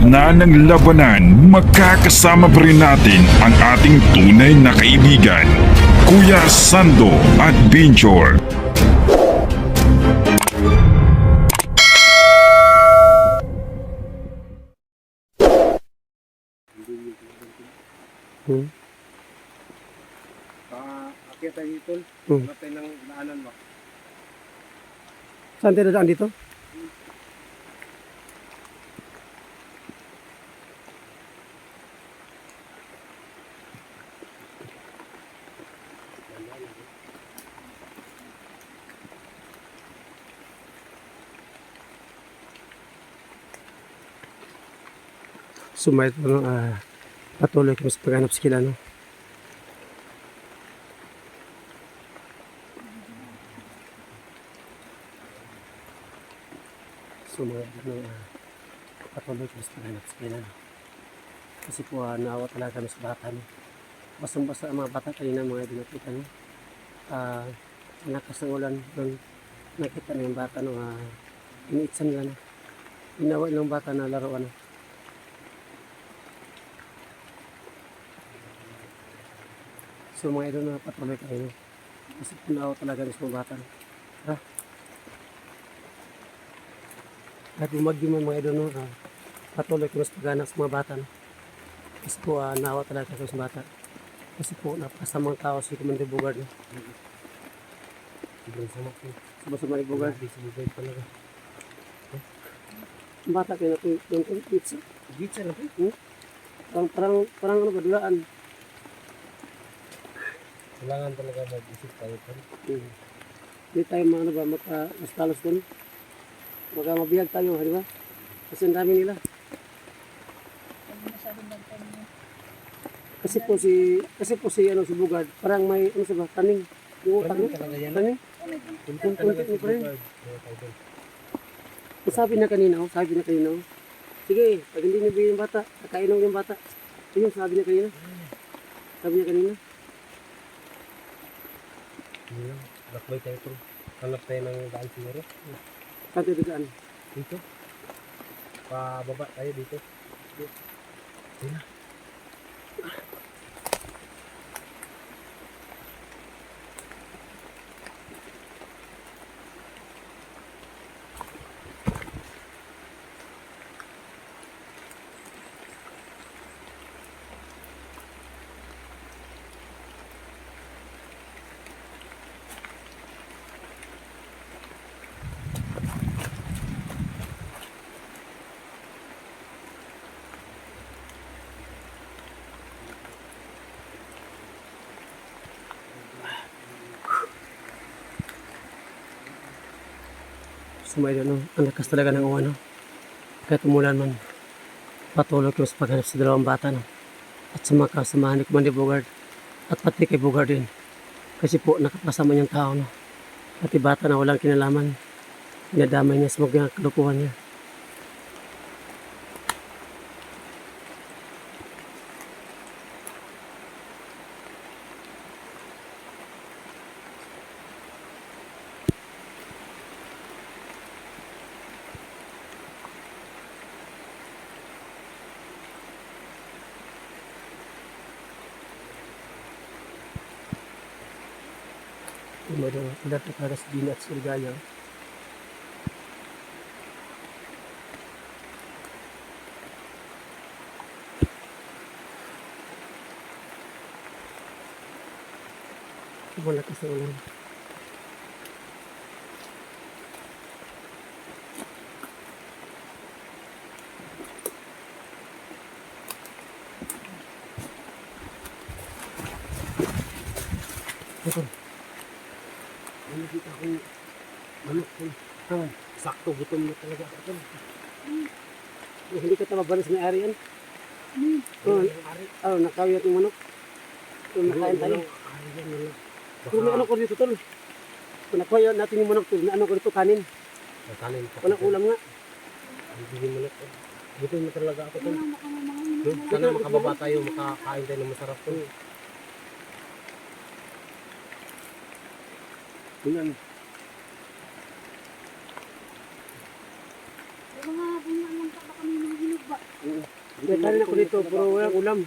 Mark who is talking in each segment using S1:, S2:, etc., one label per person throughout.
S1: gitna ng labanan, makakasama pa rin natin ang ating tunay na kaibigan, Kuya Sando Adventure.
S2: Akyat tayo dito. Hanap tayo ng daanan mo.
S3: Saan tayo dadaan dito? Sumayad po patuloy kami sa paghanap sa kilala. Sumayad po patuloy kami sa paghanap sa kilala. Kasi po naawa talaga kami sa bata. No? Basang-basa ang mga bata kanina mga dinakita. No? Nakas ng ulan doon. Nakita na yung bata. No? Iniitsan nila. No? Inawa ng bata na laruan. No? So mga idol na patuloy kayo. Kasi punaw talaga ng mga bata. Ha? Kahit bumagyo mo mga idol no, patuloy kayo sa paghanap sa mga bata. No? Kasi po naawa talaga kayo sa bata. Kasi po napakasamang tao si Commander Bugard. No? Sama-sama ni Bugard. Talaga. Ang bata kayo natin yung pizza. Pizza na po? Parang ano ba, dulaan.
S2: Kailangan talaga mag-isip tayo pa.
S3: Hindi tayo ano ba, mas talos doon. Baka mabiyag tayo, di ba? Kasi ang dami nila. Kasi po si ano si Bugard, parang may ano sa ba, taning. Yung utak niya.
S2: Talaga yan.
S3: Taning.
S2: Talaga
S3: Kunti
S2: si
S3: pa rin.
S2: Bugard.
S3: Sabi na kanina, sige, pag hindi nabigyan yung bata, kakainom yung bata. Ayun, sabi niya kanina.
S2: Lakbay tayo ito. Hanap tayo ng daan siguro.
S3: Saan tayo dadaan?
S2: Dito. Pababa tayo dito. Dito.
S3: Sumayad ano, ang lakas talaga ng uwan. No? Kahit umulan man, patuloy ko sa paghanap sa dalawang bata. No? At sa mga kasamahan ni Commander Bugard at pati kay Bugard din. Kasi po nakapasama niyang tao. No? Pati bata na walang kinalaman, dinadamay niya sa mga kalukuhan niya. Ulat na talaga si Dina at si Ligaya. Wala kasi ulan. Ito.
S2: Nakita ko manok ko. Sakto, gutom na talaga ako.
S3: Hindi ka tamabalan sa may-ari yan. Nakawiyat yung manok. Nakain tayo. Kung may ano ko dito tol. Kung nakuha natin yung manok tol, na ano ko dito kanin.
S2: Kanin.
S3: Walang ulam nga.
S2: Hindi manok. Gutom na talaga ako. Sana makababa tayo, makakain tayo ng masarap to. Yan.
S4: Mga bunga lang pa kami ng hinog.
S3: May kanin ako dito, pero walang ulam.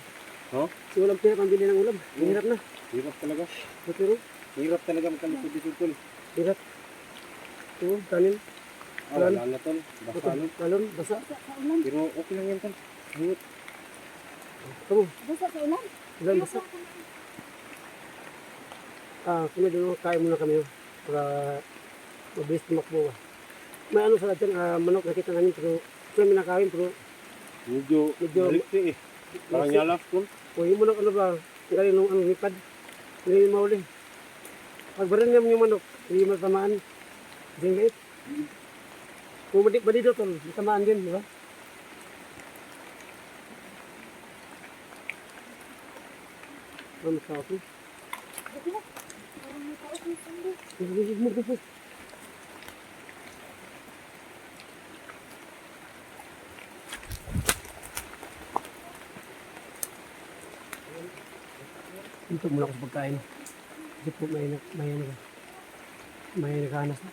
S2: Oh?
S3: Kasi walang pera pambili ng ulam. Hirap na.
S2: Hirap talaga.
S3: Pero,
S2: Hirap talaga magkalusot dito, tol.
S3: hirap. Ito, kanin.
S2: Wala na, tol. Basta ano.
S3: Kalon, basa.
S2: Pero okay lang yan, tol. Hangit.
S3: Ito mo,
S4: Basta sa ulan.
S3: ulam, basa. Kami doon, kain muna kami. Para mabilis tumakbo. May ano sa dyan, manok nakita namin, pero kami nakawin, pero
S2: Medyo
S3: Medyo-
S2: malikti eh. Parang yalap, tol.
S3: o yung manok ano ba, galing nung ano, lipad. Hindi yung mauli. Pag barin niya yung manok, hindi matamaan. Hindi yung gait. Kung badi daw tol, matamaan din, di ba? Ano sa ako?
S4: Buti na. Parang may taos ng sando.
S3: Hindi mo gusto. Dito muna ako sa pagkain. Kasi po may naghahanas na.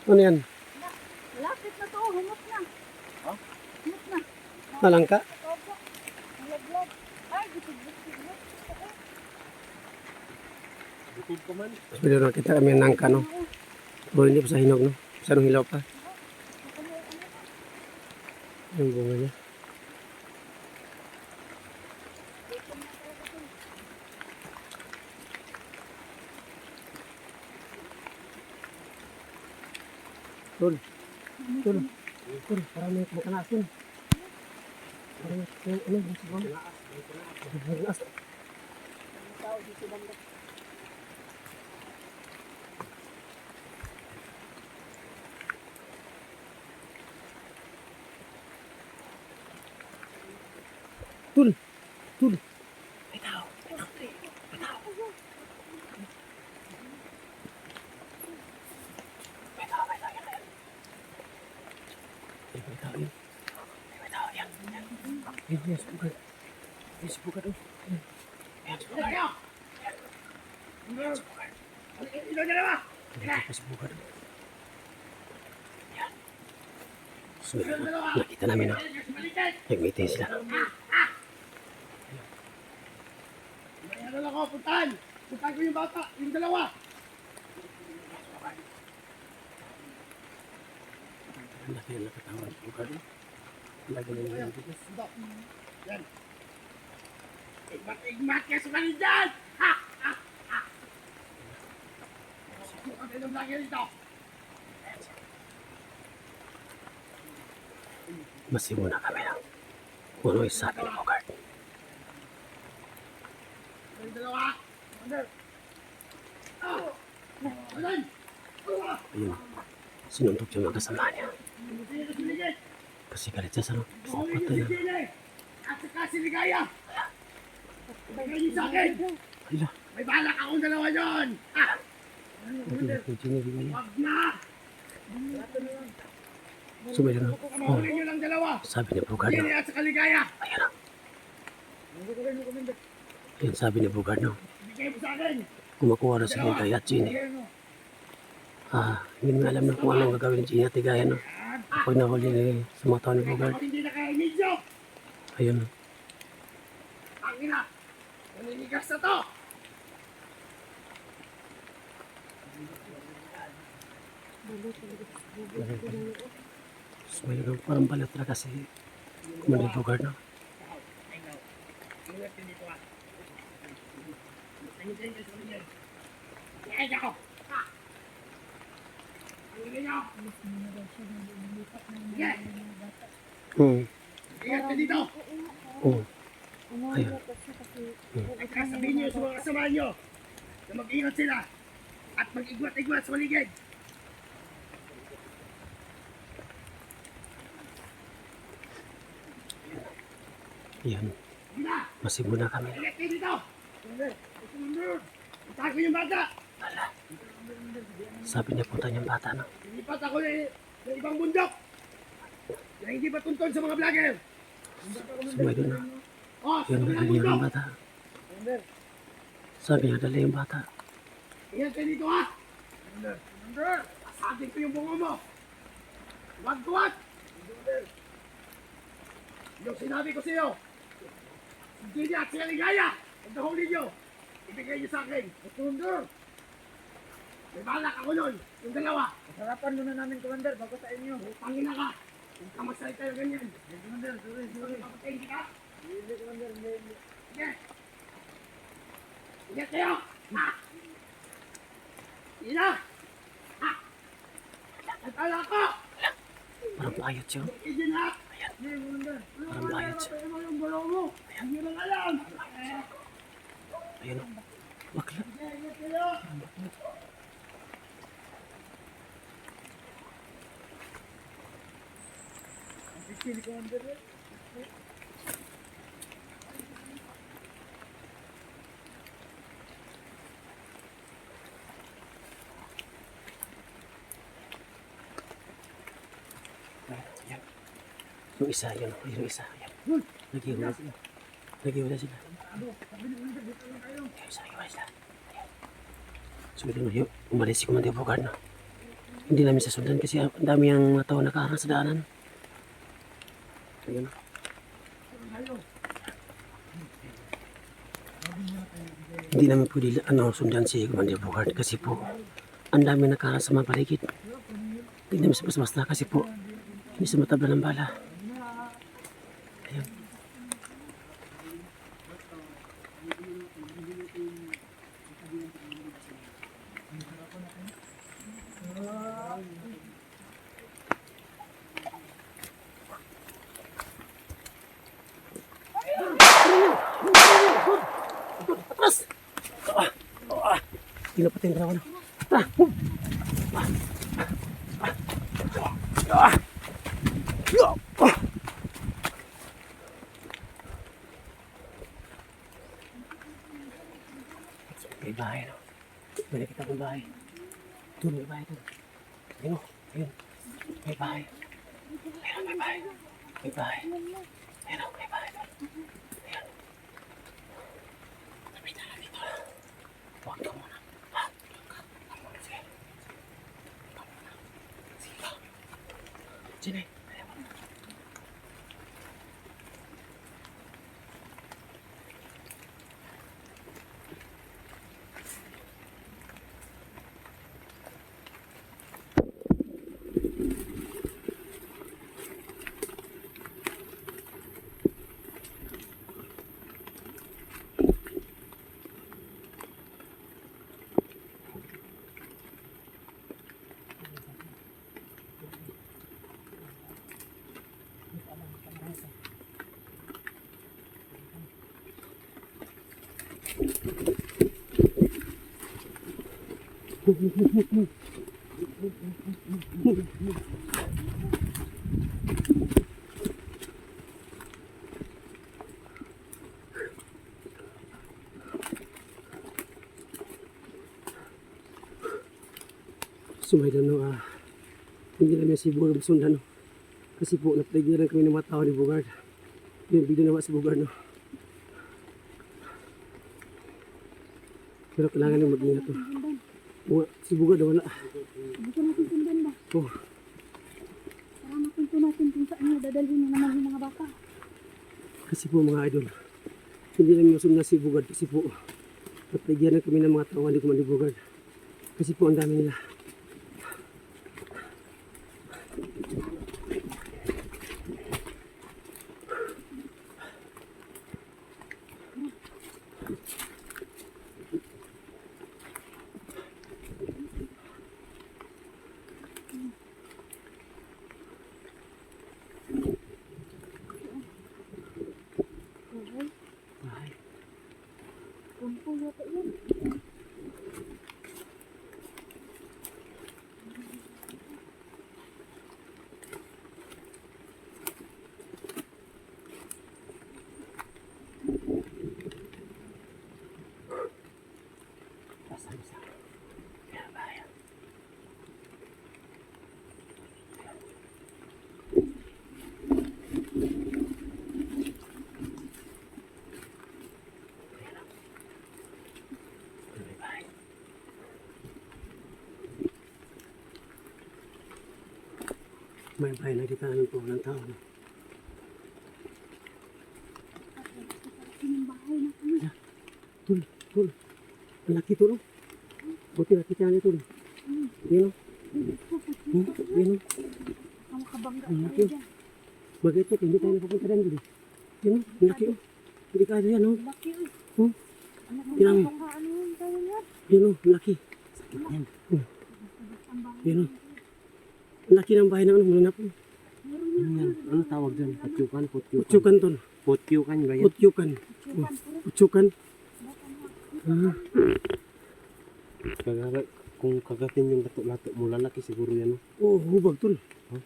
S3: Ano yan?
S4: Lapit na to. Humot na.
S2: Ha?
S4: Humot na.
S3: Malangka?
S4: Opo. Malaglag. Ay, bitig-bitig.
S2: Bukod pa man.
S3: Pero nakita kami ng nangka, no? Pero hindi pa sa hinog, no? Sa anong hilaw pa. Yung bunga niya. Tol. Tol. Tol, parang may kumakanasin. Parang may ano, nasa bang? Nagnaas. Tol. Tol. May tao. May tao. May tao. May tao. May tao. May tao yun. May tao yan. Yan, yan, sa bukad. Yan, sa bukad. Oh. Yan. Yan, sa bukad. Yan. Yan, sa bukad. Yan, sa bukad. Yan. So, nakita namin, no? Nag-meeting sila.
S5: Ano lang ako, puntahan! Puntahan ko yung bata, yung dalawa!
S3: Laki ang nakatawan sa bukad. Lagi na yung bigas.
S5: Yan! Igmat kayo sa kanin dyan! Ha! Ha! Ha! Susukan kayo ng vlogger dito!
S3: Masimuna kami lang. Kung ano yung sabi ni Bogart.
S5: Yung dalawa! Under! Ah! Ayan! Ah!
S3: Ayun. Sinuntok yung mga kasama niya.
S5: Hindi na siligit!
S3: Kasi galit siya sa no.
S5: Sulit
S3: Patay
S5: na
S3: na.
S5: si Dile! At saka si Ligaya! Bigay niyo sa akin!
S3: Hala.
S5: May balak akong dalawa yun! Ha!
S3: Medyo nabigay niya.
S5: Wag na!
S3: Sumayo na. Oh,
S5: Mahuli niyo lang dalawa!
S3: sabi ni Bogart. No.
S5: Dile at saka Ligaya!
S3: Ayan na. Ayun sabi ni Bogart. No.
S5: Bigay mo sa akin!
S3: Kumakuha na si Ligaya at Ginny. Hindi mo alam na kung anong gagawin ni Ginny at Ligaya. No. Pag nahuli ni sa mga tao ni Bogart.
S5: Kapag hindi na kaya medyo!
S3: Ayun. No.
S5: Ang ina! Naninigas na to!
S3: Sumayo na. Parang balat na kasi. Kumanda Bogart. No.
S5: Ingat din dito ah. Tingin kayo sa mga yan. Ingat ako! Ha! Ang ina nyo! Sige! Ingat ka dito!
S3: Oh. Ayun.
S5: At saka sabihin nyo sa mga kasama nyo na mag-ingat sila at mag-igwat-igwat sa paligid.
S3: Ayun.
S5: Sige na!
S3: Masimuna kami.
S5: Ingat kayo dito! Puntahan ko yung bata!
S3: Sabi niya punta niyang bata. No.
S5: Lilipat ako eh. ng ibang bundok na hindi patuntun sa mga vlogger.
S3: So mga idol,
S5: Oh, sa
S3: yun
S5: kabilang
S3: dali yung
S5: bundok.
S3: bata. Sabi niya, dali yung bata.
S5: Ingat kayo dito ha. Asatin ko yung bungo mo. Huwag tuwat. Yung sinabi ko sa iyo, hindi niya at sila ligaya. Ang nahuli niyo, ibigay niyo sa akin. Commander. May balak ako nun, yung dalawa.
S2: Sarapan muna namin, Commander, bago sa inyo.
S5: Pangina ka. Huwag ka magsalita yung ganyan.
S2: Commander, sorry.
S5: Papatayin kita.
S2: Hindi, Commander, hindi.
S5: Sige. Ingat kayo. Ha! Ina! Ha! Nagtala ko!
S3: Parang bayot siya.
S5: Isin ha!
S2: Hindi, Commander.
S3: Parang bayot siya.
S5: Ano yung balaw mo? Hindi lang alam.
S3: Ayun o. Bakla.
S5: Ingat kayo.
S2: Sili, Commander.
S3: Ayan. Yung isa, yun. Yung isa. Ayan. Nag-iwala sila. Nag-iwala sila. Yung isa, nag-iwala sila. Ayan. So, yun, umalis si Commander Bogard, no? Hindi namin sasundan kasi ang dami ang mga tao nakaharang sa daanan. Ayun. Hindi namin pwede sundan si Commander Bogard kasi po ang dami nakaharang sa mga paligid. Hindi namin basta kasi po hindi sa matabla ng bala. Ayun. Atras! Pinapatin na ako na. May bahay, no? May nakita kong bahay. Doon, may bahay doon. Ayun, o. Ayun. May bahay. Ayun, may bahay. May bahay. Ayun, o. May bahay doon. Ayun. Tapit na dito. Huwag ka muna. Ha? Huwag ka. Huwag muna. Sige. Huwag muna. Sige ka. Sige. Ayun. So may dano, hindi namin si Bogard sundan, no? Kasi po napagiran kami ng mga tao ni Bogard. Yun, bigla nawa si Bogard, no? Pero kailangan nang mag-ingat, no? Si Bogard na wala.
S4: Hindi ko natin sundan ba?
S3: Oh,
S4: Para mapunto natin kung saan niya dadalhin na naman yung mga bata.
S3: kasi po mga idol, hindi namin masundan si Bogard kasi po napagiran kami ng mga tao ni Commander Bogard. Kasi po ang dami nila. Bahay.
S4: Kumpul yata yun.
S3: Basta isa. Kaya bahay. May bahay nakita namin po ng tao. No?
S4: Yung bahay na kami.
S3: Tul, tul. Ang laki to, no? Buti nakita niya tul. Yan, no? Yan, no?
S4: Ang makabangga
S3: Ang
S4: tayo
S3: laki.
S4: dyan.
S3: Bagay ito, hindi tayo napapunta rin dito. Yan, no? Ang laki, oh. Hindi kaya yan, no?
S4: Laki eh.
S3: Hmm?
S4: Ano
S3: Yan.
S4: ano yun tayo yan?
S3: Yan, no? Ang laki. Sakit yan.
S4: Ang bahay.
S3: Yan, no? Ang laki ng bahay na ano, muna po.
S2: Ano tawag dyan? Putyukan?
S3: Utsukan, tol.
S2: Putyukan ba yan?
S3: Utsukan.
S4: Chupan, puro
S3: Utsukan.
S2: Kagara, kung kagatin yung lato-lato mo, lalaki siguro yan. No?
S3: Oo, hubag, tol.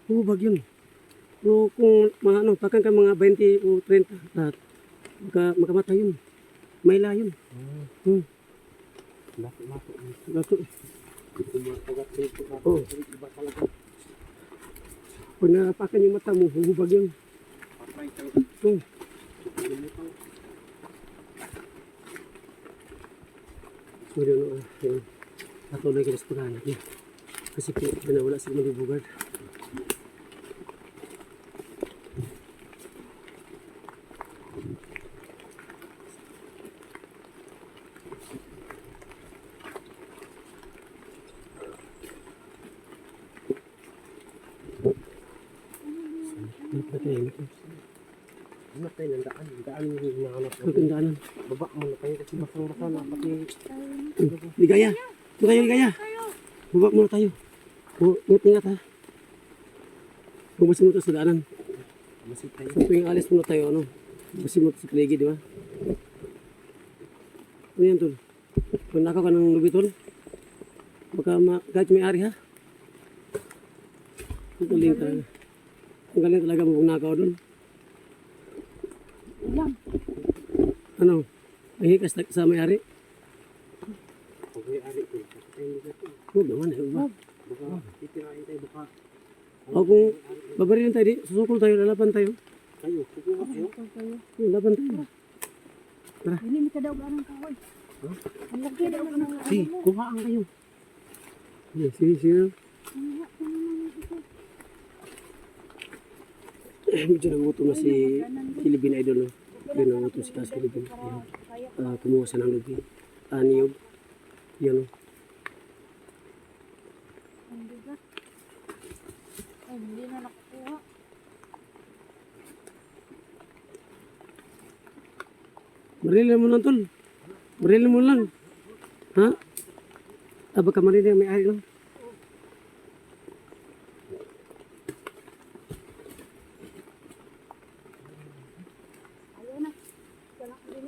S3: Hubag yun. Pero kung mga ano, pakan ka mga 20 o 30, at makamatay yun. Mayla yun.
S2: Lato-lato.
S3: Lato.
S2: Kung mga kagatin yung lato,
S3: Oo.
S2: iba talaga.
S3: Pag napakan yung mata mo, hubag yun.
S2: Patay talaga.
S3: Oo. So yun, yun. Patuloy ka na sa paghahanap niya. Kasi po, nawala si Malibugard. Natahimik ko.
S2: Matay ng daan. Daan yung hinahanap
S3: Ang tandaanan.
S2: Baba mo na tayo kasi basang-basa na. Pati
S3: Ligaya! Ligaya, ligaya! Baba muna tayo. Ingat-ingat ha. Bumasin mo ito sa daanan.
S2: masit tayo.
S3: So tuwing alis muna tayo, ano? Bumasin mo ito sa paligid, di ba? Ano yan, tol? Kung nakaw ka ng lubi, tol, baka kahit may ari, ha? Ang galing talaga. Ang galing talaga mo kung nakaw doon.
S4: Alam.
S3: Ano? Ay, sa may ari?
S2: Pag may ari ko, patay mo na ito.
S3: Huwag naman, eh. Huwag.
S2: Baka titirain tayo, baka
S3: O kung babarilin tayo, susukol tayo, lalaban tayo.
S2: kayo, kukuha kayo.
S3: Lalaban tayo.
S4: Hindi mi ka daw ganang kahoy. Ang laki daw ng
S3: Si, kuhaan kayo. Sige. Medyo nagutom na si Philippine Idol. No? Medyo nagutom si Kas Philippine. Kumuha siya ng lubi. Niyog. Yan o.
S4: Ang bigat. Ay, hindi na nakukuha.
S3: Marilin mo lang, tol. Marilin mo lang. Ha? Baka marilin may ari lang.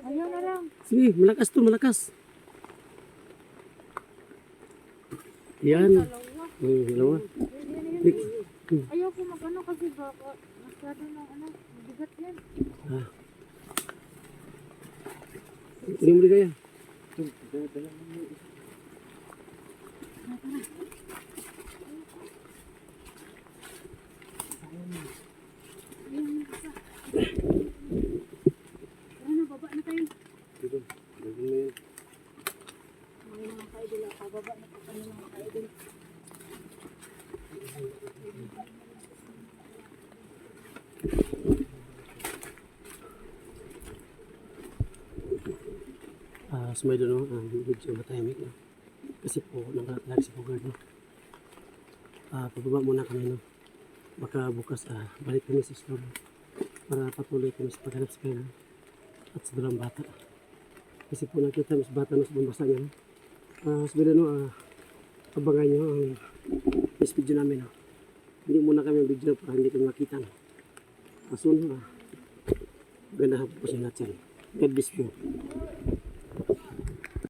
S4: Ayaw na lang.
S3: Sige, malakas to, malakas. Yan. Dalawa.
S4: Ayaw ko mag-ano kasi baka masyado ng ano, mabigat yan.
S3: Hindi mo kaya.
S4: Tara na, baba na tayo.
S2: Dito, gagawin mo yun.
S4: Mga ka-idol, pababa na po kami mga ka-idol.
S3: Sumay doon, medyo matahimik. No? Kasi po, nakalag si Bogard. No? Pababa muna kami. No? Baka bukas, balik kami sa store. Para patuloy kami sa paghanap sa kanya. At sa dalang bata. Kasi po nakita kami sa bata no, sa bambasa niya. No? Sabi doon, abangan nyo ang next video namin. No? Hindi muna kami ang video para hindi kami makita. No? Kasun, ganda po siya natin. God bless you.